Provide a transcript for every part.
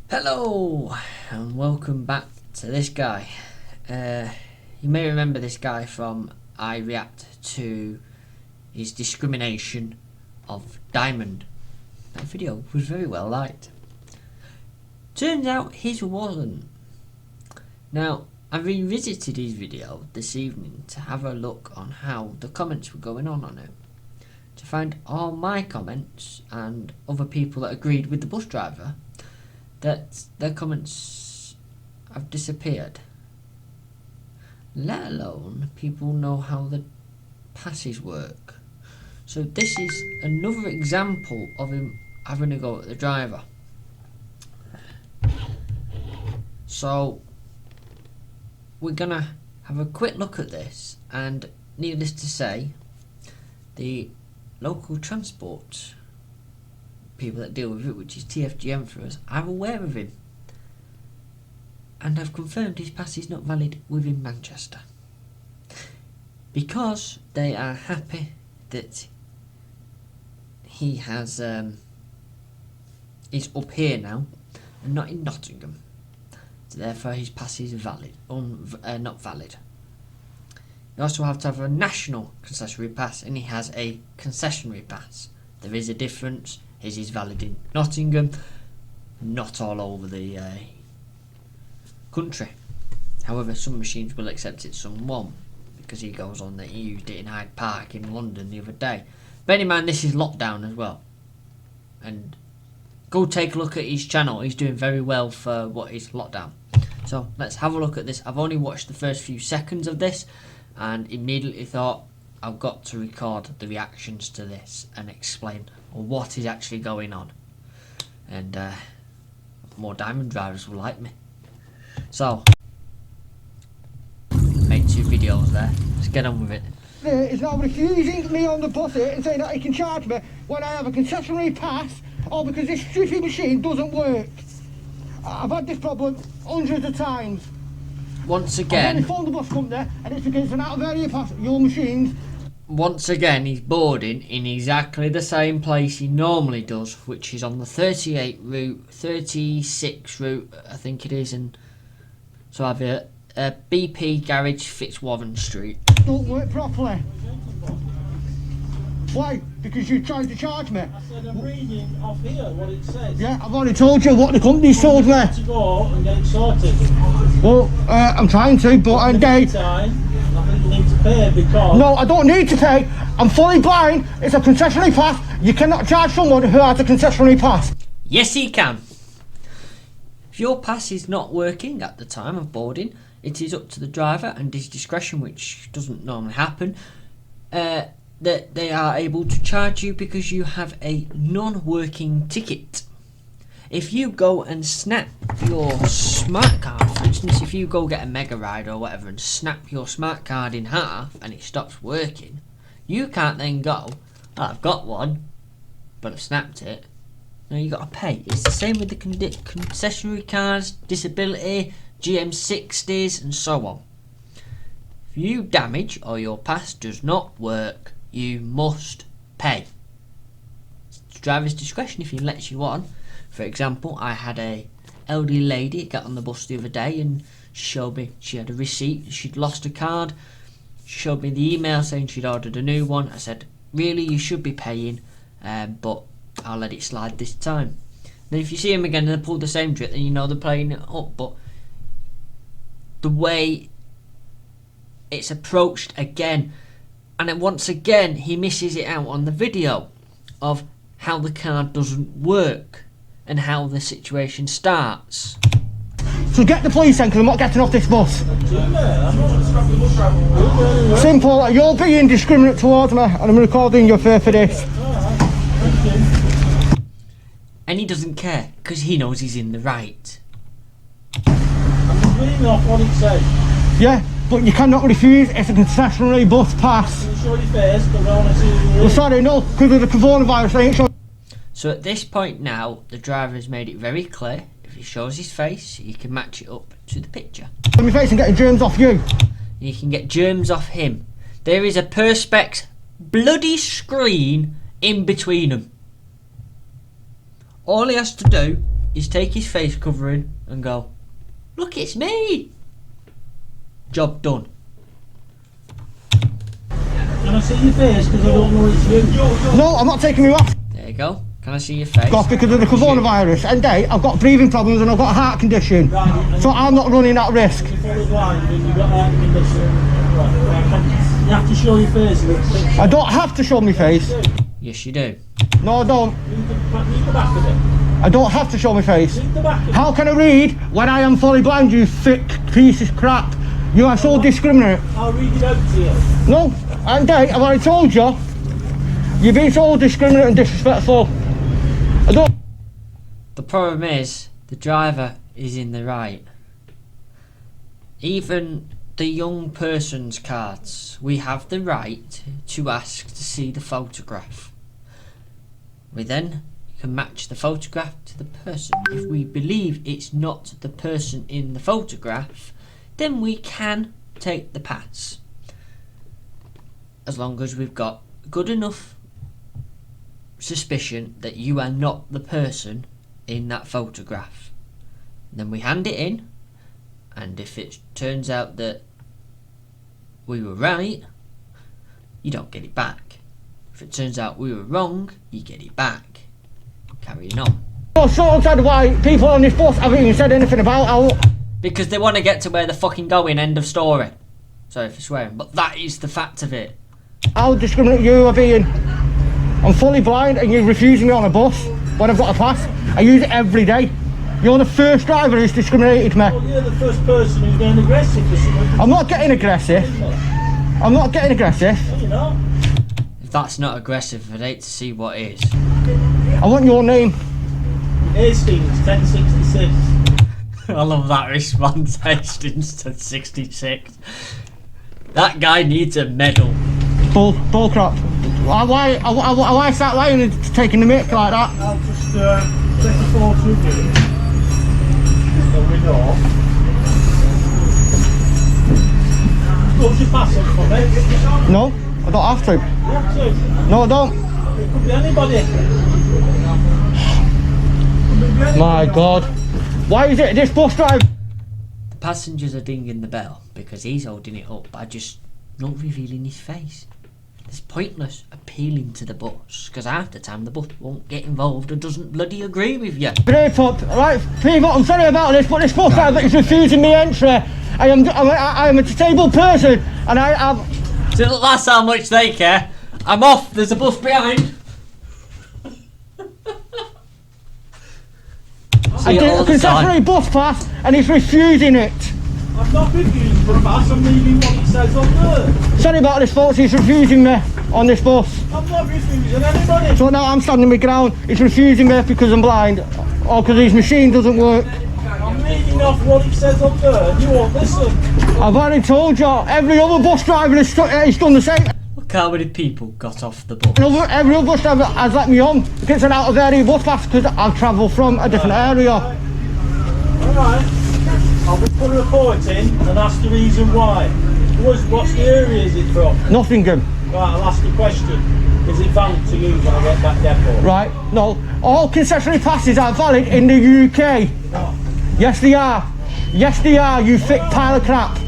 Hello and welcome back to this guy. You may remember this guy from I react to his discrimination of Diamond. That video was very well liked. Turns out his wasn't. Now I revisited his video this evening to have a look on how the comments were going on it, to find all my comments and other people that agreed with the bus driver that their comments have disappeared, let alone people know how the passes work. So this is another example of him having a go at the driver. So we're gonna have a quick look at this, and needless to say, the local transport people that deal with it, which is TFGM for us, are aware of him and have confirmed his pass is not valid within Manchester, because they are happy that he has is up here now and not in Nottingham, so therefore his pass is valid, not valid. You also have to have a national concessionary pass, and he has a concessionary pass. There is a difference. His is valid in Nottingham, not all over the country. However, some machines will accept it, some won't, because he goes on that he used it in Hyde Park in London the other day. Bear in mind, this is lockdown as well, and go take a look at his channel. He's doing very well for what is lockdown. So let's have a look at this. I've only watched the first few seconds of this and immediately thought, I've got to record the reactions to this and explain what is actually going on, and more Diamond drivers will like me. So make 2 videos there, let's get on with it. Is now refusing me on the bus here and saying that he can charge me when I have a concessionary pass, or because this stupid machine doesn't work. I've had this problem hundreds of times. Once again, I've phoned the bus company, and it's because it's an out of area pass. Your machines. Once again, he's boarding in exactly the same place he normally does, which is on the 38 route, 36 route, I think it is, and so I have a BP Garage, Fitzwarren Street. Don't work properly. Why? Because you're trying to charge me. I said I'm reading off here what it says. Yeah, I've already told you what the company's told me. To go and get it sorted. Well, I'm trying to, but In the meantime, I think you need to pay because... No, I don't need to pay. I'm fully blind. It's a concessionary pass. You cannot charge someone who has a concessionary pass. Yes, he can. If your pass is not working at the time of boarding, it is up to the driver and his discretion, which doesn't normally happen, that they are able to charge you because you have a non-working ticket. If you go and snap your smart card, for instance, if you go get a mega ride or whatever and snap your smart card in half and it stops working, you can't then go, oh, I've got one, but I've snapped it. No, you got to pay. It's the same with the concessionary cars, disability, GM60s and so on. If you damage or your pass does not work, you must pay. It's driver's discretion if he lets you on. For example, I had a elderly lady get on the bus the other day and showed me she had a receipt, she'd lost a card. She showed me the email saying she'd ordered a new one. I said, really, you should be paying, but I'll let it slide this time. Then if you see him again and they pull the same trick, then you know they're playing it up. But the way it's approached again, and then once again he misses it out on the video of how the card doesn't work and how the situation starts. So get the police then, because I'm not getting off this bus. Simple, you're being indiscriminate towards me, and I'm recording your fare for this. And he doesn't care, because he knows he's in the right. I'm just reading off what it says. Yeah, but you cannot refuse. It's a concessionary bus pass. Can you show your face? Because I want to see you. Well, sorry, no, because of the coronavirus, I ain't sure. So at this point now, the driver has made it very clear, if he shows his face, you can match it up to the picture. My face and getting germs off you. You can get germs off him. There is a Perspex bloody screen in between them. All he has to do is take his face covering and go, "Look, it's me." Job done. Can I see your face? Because I don't know it's you. No, I'm not taking me off. There you go. Can I see your face? Off because of the coronavirus. And I've got breathing problems and I've got a heart condition. Right, So I'm not running that risk. you're fully blind and you've got heart condition. Right. You have to show your face. I don't have to show my face. Yes, you do. No, I don't. Read the back of it. I don't have to show my face. Read the back of it. How can I read when I am fully blind, you thick piece of crap? You are so discriminate. I'll read it out to you. No, and I've already told you. You're being so discriminate and disrespectful. I don't. The problem is, the driver is in the right. Even the young person's cards, we have the right to ask to see the photograph. We then can match the photograph to the person. If we believe it's not the person in the photograph, then we can take the pass. As long as we've got good enough suspicion that you are not the person in that photograph. Then we hand it in, and if it turns out that we were right, you don't get it back. If it turns out we were wrong, you get it back. Carrying on. I'm so upset why people on this bus haven't even said anything about how. Because they want to get to where they're fucking going, end of story. Sorry for swearing, but that is the fact of it. How discriminate you are being. I'm fully blind and you're refusing me on a bus when I've got a pass. I use it every day. You're the first driver who's discriminated me. Well, you're the first person who's getting aggressive for something. I'm not getting aggressive. I'm not getting aggressive. No, you're not. If that's not aggressive, I'd hate to see what is. I want your name. Hastings, 1066. I love that response, Hastings to 66. That guy needs a medal. Bull crap. Why start lying and taking the mick like that? I'll just take the photo of you. So we know. Close your pass up for me. No, I don't have to. You have to. No, I don't. It could be anybody. My God. Why is it this bus driver? The passengers are dinging the bell because he's holding it up by just not revealing his face. It's pointless appealing to the bus because half the time the bus won't get involved or doesn't bloody agree with you. Right, people, I'm sorry about this, but this bus driver is refusing me entry. I am a disabled person, and I have. So that's how much they care. I'm off. There's a bus behind. I did a concessionary bus pass, and he's refusing it. I'm not refusing for a pass, I'm reading what it says on there. Sorry about this, folks. He's refusing me on this bus. I'm not refusing anybody. So now I'm standing my ground. He's refusing me because I'm blind, or because his machine doesn't work. I'm reading off what it says on there, and you won't listen. I've already told you. Every other bus driver has done the same. Look how many people got off the bus. Every other bus driver has let me on. It's an out of area bus pass because I've travelled from a different area. Alright. I'll be put a report in and ask the reason why. What's the area is it from? Nottingham. Right, I'll ask the question. Is it valid to use when I get back depot? Right, no. All concessionary passes are valid in the UK. No. Yes, they are. Yes, they are, you thick pile of crap.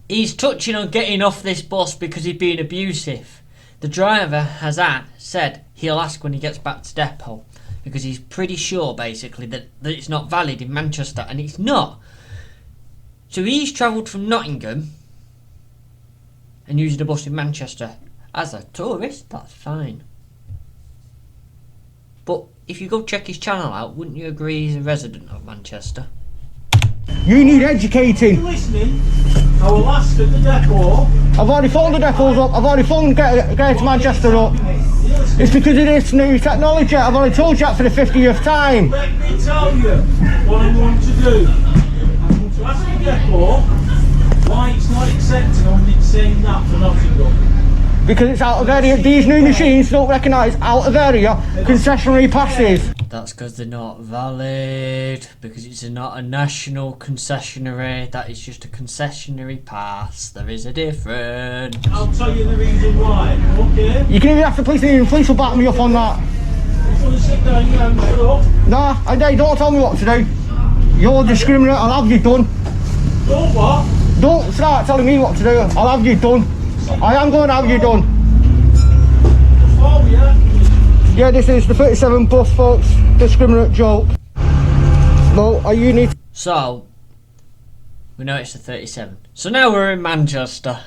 He's touching on getting off this bus because he's being abusive. The driver has said he'll ask when he gets back to depot because he's pretty sure basically that it's not valid in Manchester, and it's not. So he's travelled from Nottingham and using a bus in Manchester as a tourist. That's fine. But if you go check his channel out, wouldn't you agree he's a resident of Manchester? You need Are educating. you listening? I will ask at the depot. I've already phoned the depots up. I've already phoned Greater Manchester up. It's because of this new technology. I've already told you that for the 50th time. Let me tell you what I'm going to do. I'm going to ask the depot why it's not accepting on it saying that for Nottingham. Because it's out of area. These new machines don't recognise out of area concessionary passes. That's because they're not valid, because it's not a national concessionary, that is just a concessionary pass. There is a difference. I'll tell you the reason why, okay? You can even ask the police, and the police will back me up on that. You want to sit down, you shut up. Nah, don't tell me what to do. You're discriminate, I'll have you done. Don't what? Don't start telling me what to do, I'll have you done. I am going to have you done. Oh, yeah. Yeah, this is the 37 bus, folks. Discriminate joke. No, you need... So, we know it's the 37. So now we're in Manchester.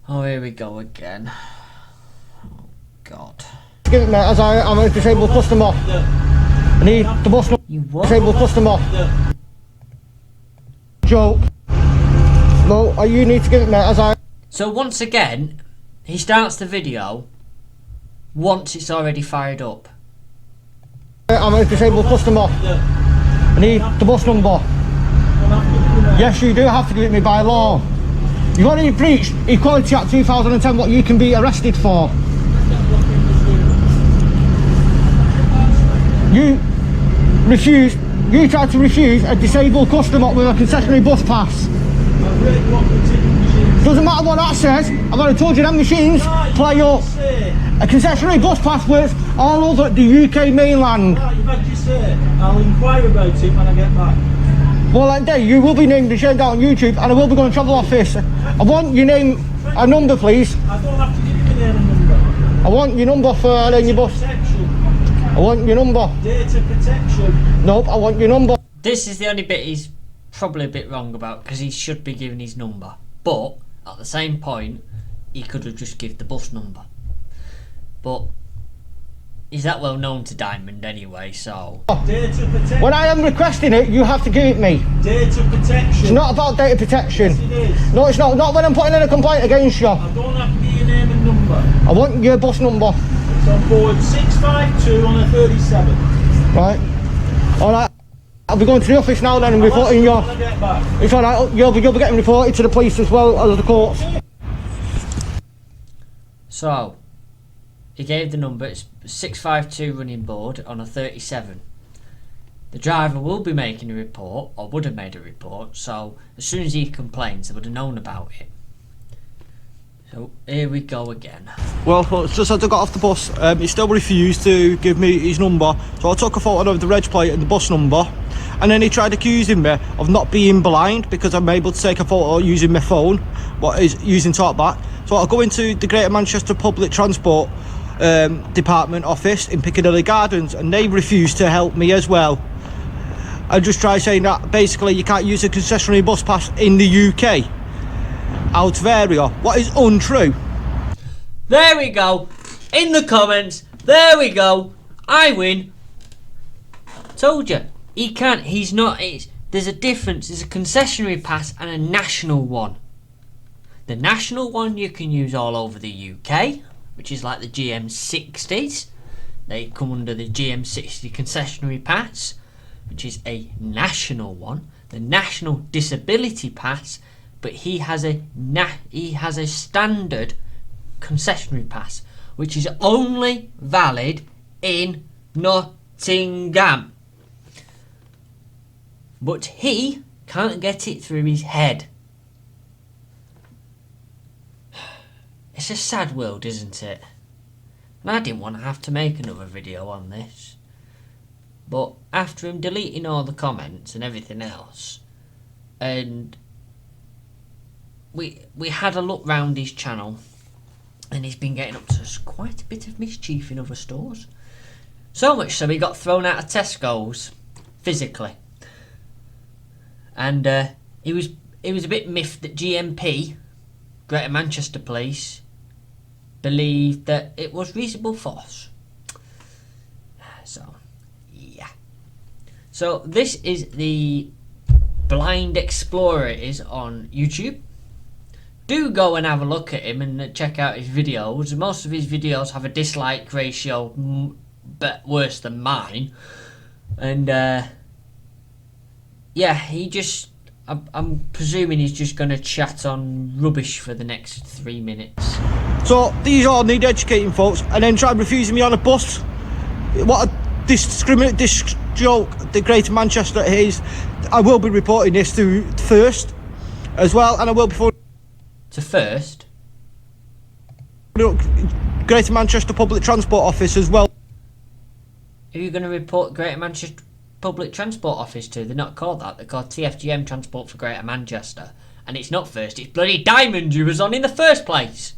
Oh, here we go again. Oh, God. Give it me, as I am a disabled customer. I need the bus number. You what? Disabled customer. Joke. No, you need to give it me, as I... So once again, he starts the video once it's already fired up. I'm a disabled customer. I need the bus number. Yes, you do have to give it me by law. You've already breached Equality Act 2010, what you can be arrested for. You tried to refuse a disabled customer with a concessionary bus pass. Doesn't matter what that says, I've already told you them machines play up. A concessionary bus pass works all over the UK mainland. You've had your say. I'll inquire about it when I get back. Well, that day you will be named and shared out on YouTube, and I will be going to travel office. I want your name and number, please. I don't have to give you my name and number. I want your number for your bus. Protection. I want your number. Data protection. Nope, I want your number. This is the only bit he's probably a bit wrong about, because he should be giving his number. But at the same point, he could have just given the bus number. But he's that well known to Diamond anyway, so... Data protection. When I am requesting it, you have to give it me. Data protection. It's not about data protection. Yes, it is. No, it's not. Not when I'm putting in a complaint against you. I don't have to give you your name and number. I want your bus number. It's on board 652 on a 37. Right. Alright. I'll be going to the office now then and reporting you. When I get back. It's alright, you'll be getting reported to the police as well as the courts. So, he gave the number, it's 652 running board on a 37. The driver will be making a report, or would have made a report, so as soon as he complains, they would have known about it. So, here we go again. Well, just as I got off the bus, he still refused to give me his number, so I took a photo of the reg plate and the bus number, and then he tried accusing me of not being blind because I'm able to take a photo using my phone, what is using TalkBack. So I'll go into the Greater Manchester Public Transport Department office in Piccadilly Gardens, and they refused to help me as well. I just try saying that basically you can't use a concessionary bus pass in the UK out of area, what is untrue. There we go. In the comments, there we go. I win. Told you. He can't, he's not, there's a difference. There's a concessionary pass and a national one. The national one you can use all over the UK, which is like the GM60s. They come under the GM60 concessionary pass, which is a national one. The national disability pass, but he has a standard concessionary pass, which is only valid in Nottingham. But he can't get it through his head. It's a sad world, isn't it? And I didn't want to have to make another video on this. But after him deleting all the comments and everything else, and we had a look round his channel, and he's been getting up to quite a bit of mischief in other stores. So much so he got thrown out of Tesco's, physically. And he was a bit miffed that GMP, Greater Manchester Police, believed that it was reasonable force. So, yeah. So this is the Blind Explorer, it is on YouTube. Do go and have a look at him and check out his videos. Most of his videos have a dislike ratio but worse than mine. And yeah, he just, I'm presuming he's just going to chat on rubbish for the next 3 minutes. So these all need educating, folks, and then try refusing me on a bus. What a discriminate joke the Greater Manchester is. I will be reporting this to First as well, and I will be to First? Greater Manchester Public Transport Office as well. Who are you going to report Greater Manchester Public Transport Office to? They're not called that. They're called TFGM Transport for Greater Manchester. And it's not first, it's bloody Diamond you was on in the first place.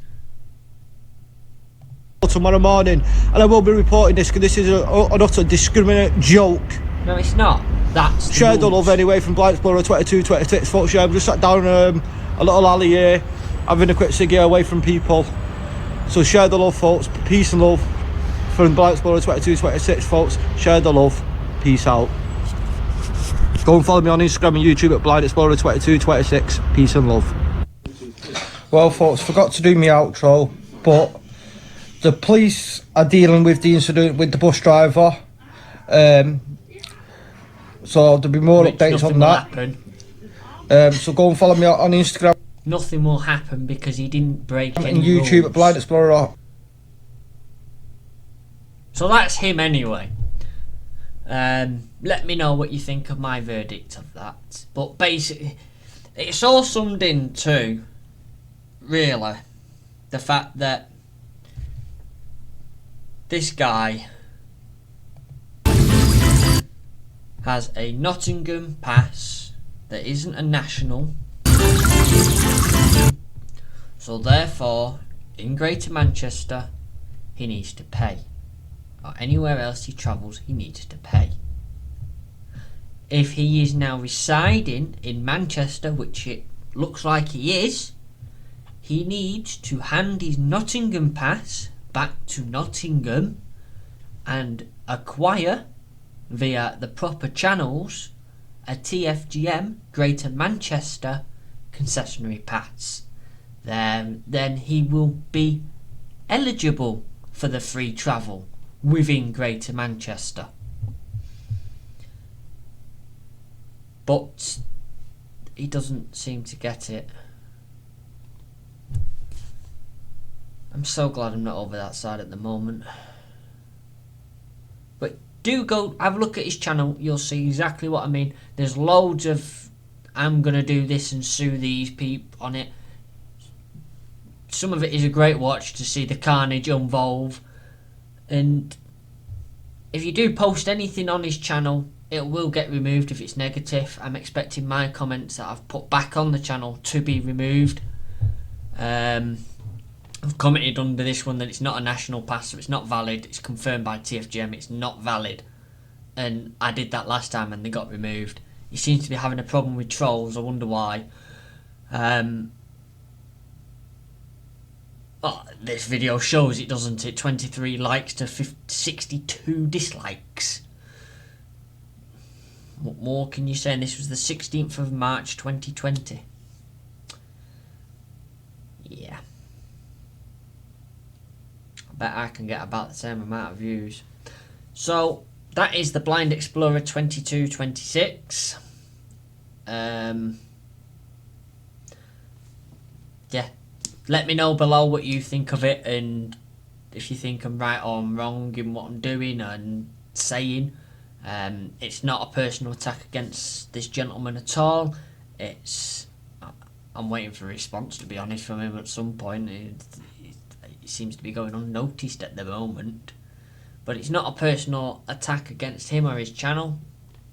Tomorrow morning, and I will be reporting this because this is an utter discriminate joke. No, it's not. That's Share the love anyway from BLINDEXPLORER2226, folks. Yeah, I've just sat down a little alley here, having a quick ciggy away from people. So share the love, folks. Peace and love from BLINDEXPLORER2226, folks. Share the love. Peace out. Go and follow me on Instagram and YouTube at BLINDEXPLORER2226. Peace and love. Well, folks, forgot to do my outro, but the police are dealing with the incident with the bus driver. So there'll be more updates on that. So go and follow me on Instagram. Nothing will happen because he didn't break any and YouTube rules. at BLINDEXPLORER. So that's him anyway. Let me know what you think of my verdict of that. But basically, it's all summed into, really, the fact that this guy has a Nottingham pass that isn't a national, so therefore in Greater Manchester he needs to pay, or anywhere else he travels he needs to pay. If he is now residing in Manchester, which it looks like he is, he needs to hand his Nottingham pass back to Nottingham and acquire via the proper channels a TFGM Greater Manchester concessionary pass. Then he will be eligible for the free travel within Greater Manchester. But he doesn't seem to get it. I'm so glad I'm not over that side at the moment. But do go have a look at his channel, you'll see exactly what I mean. There's loads of I'm gonna do this and sue these people on it. Some of it is a great watch to see the carnage involved. And if you do post anything on his channel, it will get removed if it's negative. I'm expecting my comments that I've put back on the channel to be removed. I've commented under this one that it's not a national pass, so it's not valid. It's confirmed by TFGM, it's not valid. And I did that last time and they got removed. He seems to be having a problem with trolls, I wonder why. Oh, this video shows it, doesn't it? 23 likes to 62 dislikes. What more can you say? And this was the 16th of March 2020. Yeah. I bet I can get about the same amount of views. So, that is the BLINDEXPLORER2226. Yeah. Let me know below what you think of it and if you think I'm right or I'm wrong in what I'm doing and saying. It's not a personal attack against this gentleman at all. I'm waiting for a response, to be honest, from him at some point. It seems to be going unnoticed at the moment. But it's not a personal attack against him or his channel.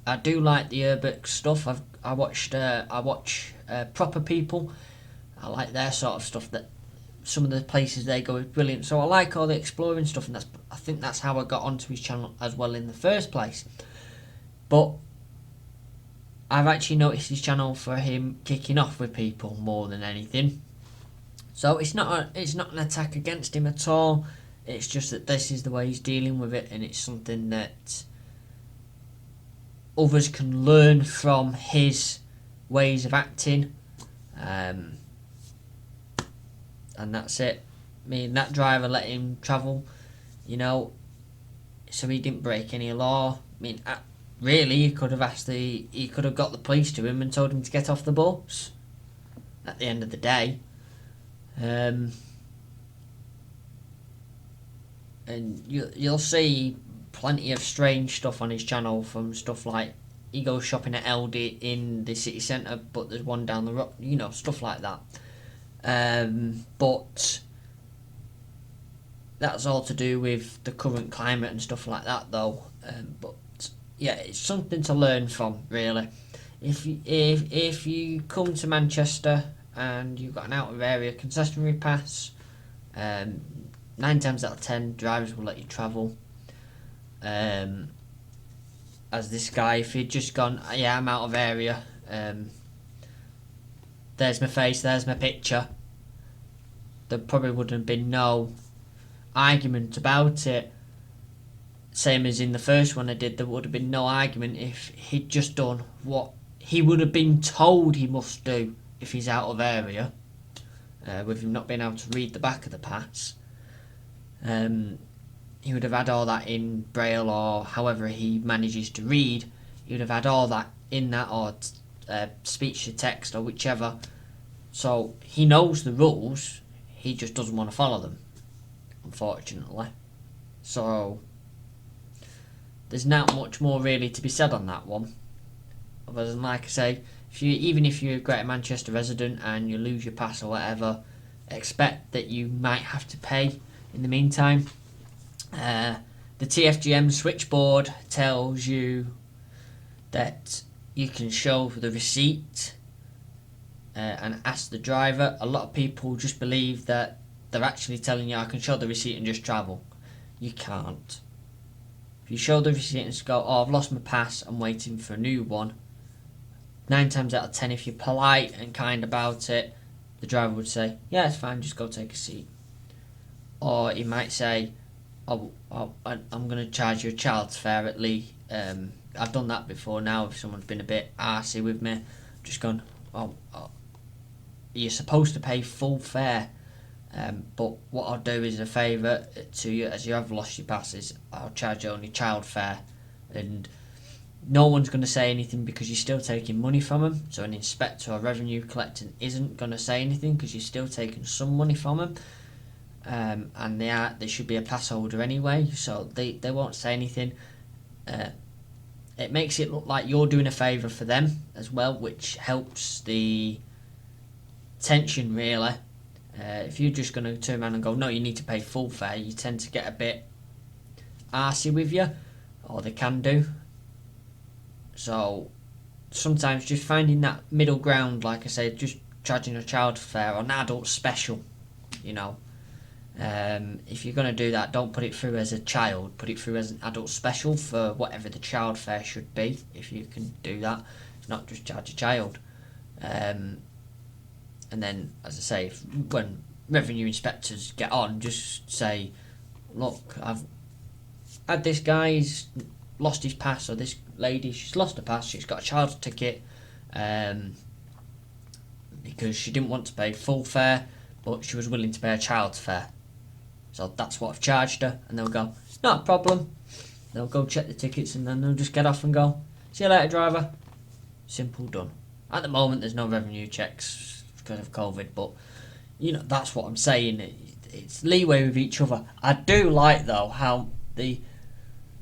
I do like the Urbex stuff. I watch Proper People. I like their sort of stuff. That some of the places they go is brilliant. So I like all the exploring stuff, and I think that's how I got onto his channel as well in the first place. But I've actually noticed his channel for him kicking off with people more than anything. So it's not an attack against him at all. It's just that this is the way he's dealing with it, and it's something that others can learn from his ways of acting. And that's it. I mean, that driver let him travel, you know, so he didn't break any law. I mean, really, he could have got the police to him and told him to get off the bus. At the end of the day, and you'll see plenty of strange stuff on his channel, from stuff like he goes shopping at Aldi in the city centre, but there's one down the road, you know, stuff like that. But that's all to do with the current climate and stuff like that, though. But yeah, it's something to learn from, really. If you come to Manchester and you've got an out of area concessionary pass, 9 times out of 10 drivers will let you travel. As this guy, if he'd just gone, yeah, I'm out of area, there's my face, there's my picture, there probably would have been no argument about it. Same as in the first one I did, there would have been no argument if he'd just done what he would have been told he must do if he's out of area, with him not being able to read the back of the pass. He would have had all that in Braille, or however he manages to read. He would have had all that in that, or speech to text, or whichever. So he knows the rules, he just doesn't want to follow them, unfortunately. So there's not much more really to be said on that one, other than, like I say, even if you're a Greater Manchester resident and you lose your pass or whatever, expect that you might have to pay in the meantime. The TFGM switchboard tells you that you can show the receipt and ask the driver. A lot of people just believe that they're actually telling you, I can show the receipt and just travel. You can't. If you show the receipt and just go, oh, I've lost my pass, I'm waiting for a new one, 9 times out of 10, if you're polite and kind about it, the driver would say, yeah, it's fine, just go take a seat. Or he might say, I'm going to charge you a child's fare at Lee. I've done that before now. If someone's been a bit arsey with me, just gone, you're supposed to pay full fare. But what I'll do is a favour to you, as you have lost your passes, I'll charge you only child fare. And no one's going to say anything because you're still taking money from them. So an inspector or revenue collector isn't going to say anything because you're still taking some money from them. And they should be a pass holder anyway, so they won't say anything. It makes it look like you're doing a favour for them as well, which helps the tension, really. If you're just going to turn around and go, no, you need to pay full fare, you tend to get a bit arsey with you, or they can do. So sometimes just finding that middle ground, like I said, just charging a child fare or an adult special, you know. If you're going to do that, don't put it through as a child, put it through as an adult special for whatever the child fare should be, if you can do that, not just charge a child. And then, as I say, when revenue inspectors get on, just say, look, I've had this guy, he's lost his pass, or this lady, she's lost a pass, she's got a child's ticket, because she didn't want to pay full fare, but she was willing to pay a child's fare. So that's what I've charged her, and they'll go, not a problem. They'll go check the tickets, and then they'll just get off and go, see you later, driver. Simple, done. At the moment, there's no revenue checks because of COVID, but, you know, that's what I'm saying. It's leeway with each other. I do like, though, how the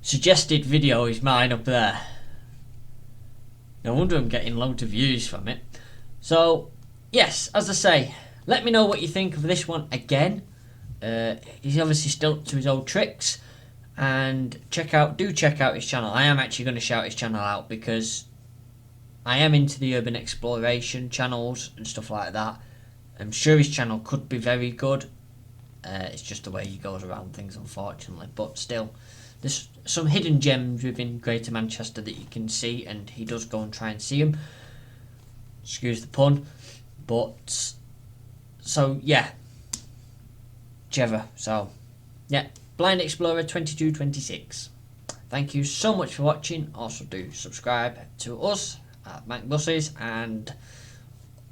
suggested video is mine up there. No wonder I'm getting loads of views from it. So, yes, as I say, let me know what you think of this one again. He's obviously still up to his old tricks, and check out his channel. I am actually going to shout his channel out because I am into the urban exploration channels and stuff like that. I'm sure his channel could be very good. It's just the way he goes around things, unfortunately, but still, there's some hidden gems within Greater Manchester that you can see, and he does go and try and see them. Excuse the pun, but so yeah. Whichever. So, yeah, BLINDEXPLORER2226. Thank you so much for watching. Also do subscribe to us at Mancbuses and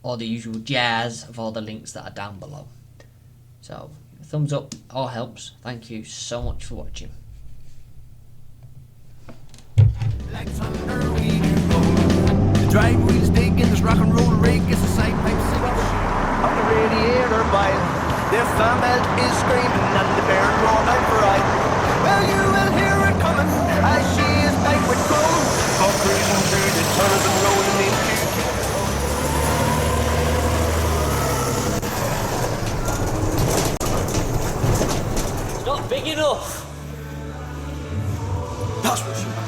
all the usual jazz of all the links that are down below. So, thumbs up, all helps. Thank you so much for watching. Like thunder we do go. The drive wheels dig in this rock and roll rig is a side pipe switch on the radiator bile. The fan belt is screaming and the bear roared out for ride. Well, you will hear it coming as she is back with cold. Go cruising through the tunnels and rolling into Stop Russian